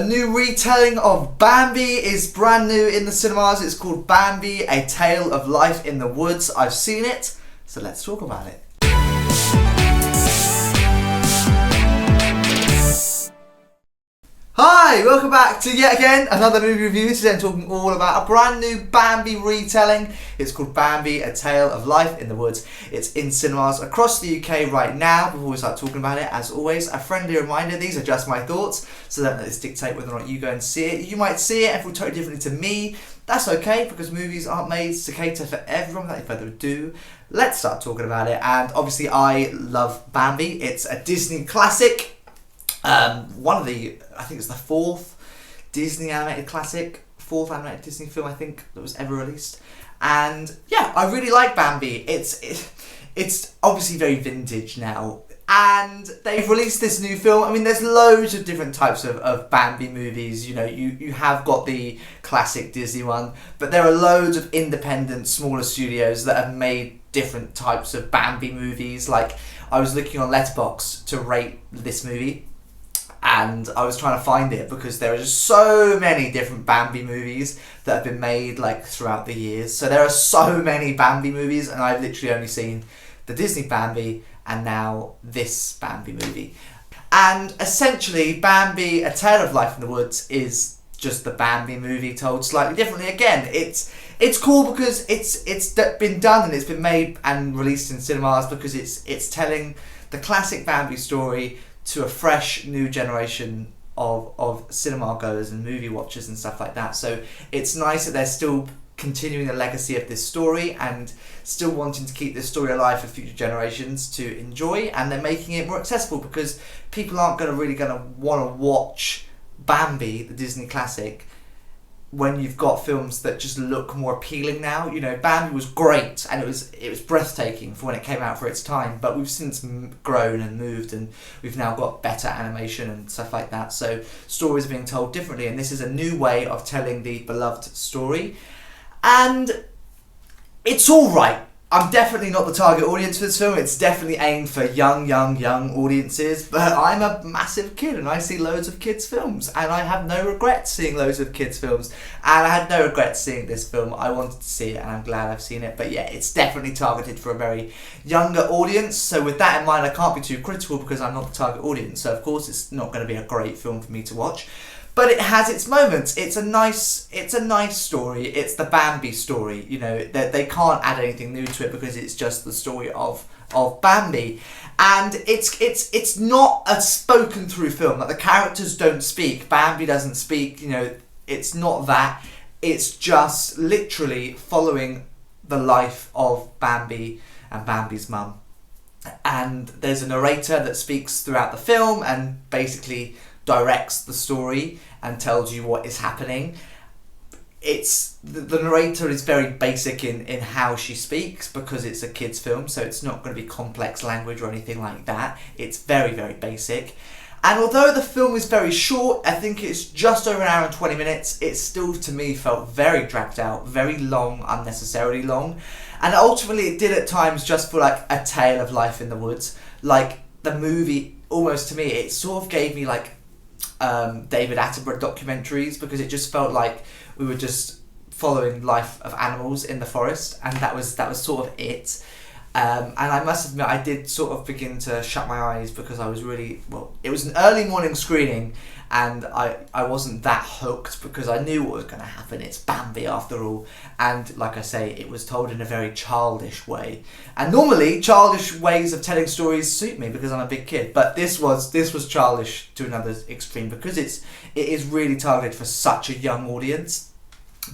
A new retelling of Bambi is brand new in the cinemas. It's called Bambi, A Tale of Life in the Woods. I've seen it, so let's talk about it. Hi, welcome back to yet again another movie review. Today I'm talking all about a brand new Bambi retelling. It's called Bambi, A Tale of Life in the Woods. It's in cinemas across the UK right now. Before we start talking about it, as always, a friendly reminder, these are just my thoughts, so don't let this dictate whether or not you go and see it. You might see it and feel totally differently to me. That's okay, because movies aren't made to cater for everyone. Without any further ado, let's start talking about it. And obviously I love Bambi. It's a Disney classic. One of the, I think it's the fourth Disney animated classic, fourth animated Disney film I think that was ever released. And yeah, I really like Bambi. It's obviously very vintage now. And they've released this new film. I mean, there's loads of different types of Bambi movies. You know, you have got the classic Disney one, but there are loads of independent, smaller studios that have made different types of Bambi movies. Like, I was looking on Letterboxd to rate this movie, and I was trying to find it because there are just so many different Bambi movies that have been made like throughout the years. So there are so many Bambi movies, and I've literally only seen the Disney Bambi and now this Bambi movie. And essentially, Bambi, A Tale of Life in the Woods is just the Bambi movie told slightly differently. Again, it's cool because it's been done and it's been made and released in cinemas because it's telling the classic Bambi story to a fresh new generation of cinema goers and movie watchers and stuff like that. So it's nice that they're still continuing the legacy of this story and still wanting to keep this story alive for future generations to enjoy, and they're making it more accessible because people aren't really going to want to watch Bambi, the Disney classic, when you've got films that just look more appealing now. You know, Bambi was great and it was breathtaking for when it came out for its time, but we've since grown and moved, and we've now got better animation and stuff like that. So stories are being told differently, and this is a new way of telling the beloved story. And it's all right. I'm definitely not the target audience for this film. It's definitely aimed for young audiences, but I'm a massive kid and I see loads of kids' films, and I have no regrets seeing loads of kids' films, and I had no regrets seeing this film. I wanted to see it and I'm glad I've seen it, but yeah, it's definitely targeted for a very younger audience. So with that in mind, I can't be too critical because I'm not the target audience, so of course it's not going to be a great film for me to watch. But it has its moments. It's a nice story. It's the Bambi story. You know, they can't add anything new to it because it's just the story of Bambi. And it's not a spoken through film. Like, the characters don't speak. Bambi doesn't speak. You know, it's not that. It's just literally following the life of Bambi and Bambi's mum. And there's a narrator that speaks throughout the film and basically directs the story and tells you what is happening. It's the narrator is very basic in how she speaks because it's a kids film, so it's not going to be complex language or anything like that. It's very, very basic. And although the film is very short, I think it's just over an hour and 20 minutes, it still to me felt very dragged out, very long, unnecessarily long. And ultimately it did at times just feel like a tale of life in the woods. Like, the movie, almost to me, it sort of gave me like David Attenborough documentaries, because it just felt like we were just following life of animals in the forest, and that was sort of it. And I must admit, I did sort of begin to shut my eyes because I was really, it was an early morning screening and I wasn't that hooked because I knew what was going to happen. It's Bambi after all, and like I say, it was told in a very childish way. And normally childish ways of telling stories suit me because I'm a big kid, but this was childish to another extreme because it is really targeted for such a young audience.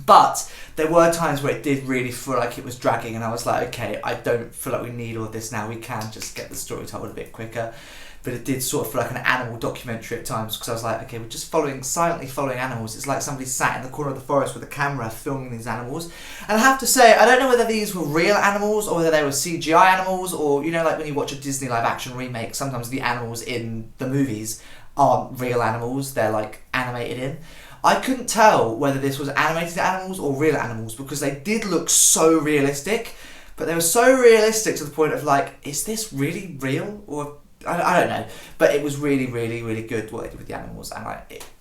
But there were times where it did really feel like it was dragging, and I was like, okay, I don't feel like we need all this now, we can just get the story told a bit quicker. But it did sort of feel like an animal documentary at times, because I was like, okay, we're just silently following animals. It's like somebody sat in the corner of the forest with a camera filming these animals. And I have to say, I don't know whether these were real animals or whether they were CGI animals, or, you know, like when you watch a Disney live action remake, sometimes the animals in the movies aren't real animals, they're like animated in. I couldn't tell whether this was animated animals or real animals because they did look so realistic, but they were so realistic to the point of like, is this really real? Or I don't know, but it was really, really, really good what they did with the animals, and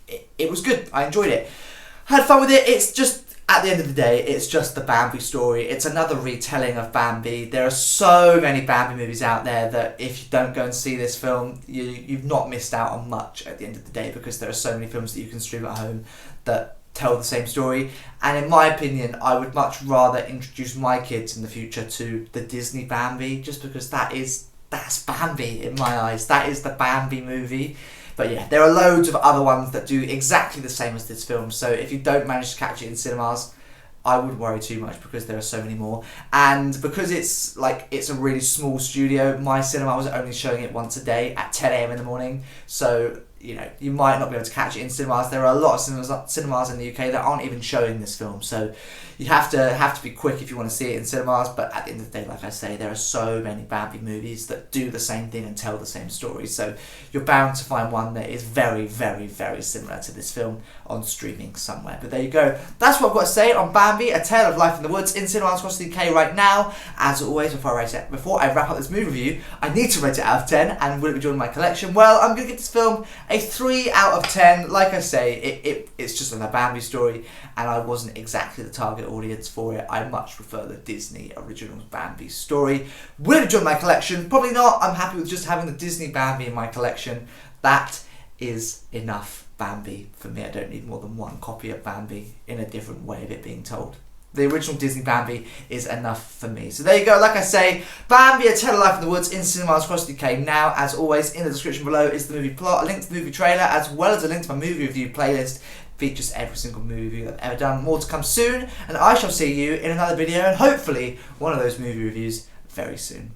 it was good. I enjoyed it. Had fun with it. It's just, at the end of the day, it's just the Bambi story. It's another retelling of Bambi. There are so many Bambi movies out there that if you don't go and see this film, you've not missed out on much at the end of the day, because there are so many films that you can stream at home that tell the same story. And in my opinion, I would much rather introduce my kids in the future to the Disney Bambi, just because that's Bambi in my eyes. That is the Bambi movie. But yeah, there are loads of other ones that do exactly the same as this film. So if you don't manage to catch it in cinemas, I wouldn't worry too much, because there are so many more. And because it's a really small studio, my cinema was only showing it once a day at 10 a.m. in the morning. So, you might not be able to catch it in cinemas. There are a lot of cinemas in the UK that aren't even showing this film. So you have to be quick if you want to see it in cinemas. But at the end of the day, like I say, there are so many Bambi movies that do the same thing and tell the same story. So you're bound to find one that is very, very, very similar to this film on streaming somewhere. But there you go. That's what I've got to say on Bambi, A Tale of Life in the Woods, in cinemas across the UK right now. As always, before I wrap up this movie review, I need to rate it out of 10. And will it be joining my collection? Well, I'm going to give this film a 3 out of 10. Like I say, it's just another Bambi story, and I wasn't exactly the target audience for it. I much prefer the Disney original Bambi story. Will it join my collection? Probably not. I'm happy with just having the Disney Bambi in my collection. That is enough Bambi for me. I don't need more than one copy of Bambi in a different way of it being told. The original Disney Bambi is enough for me. So there you go. Like I say, Bambi, A Tale of Life in the Woods, in cinemas across the UK now. As always, in the description below is the movie plot, a link to the movie trailer, as well as a link to my movie review playlist. Features every single movie review I've ever done. More to come soon, and I shall see you in another video, and hopefully one of those movie reviews very soon.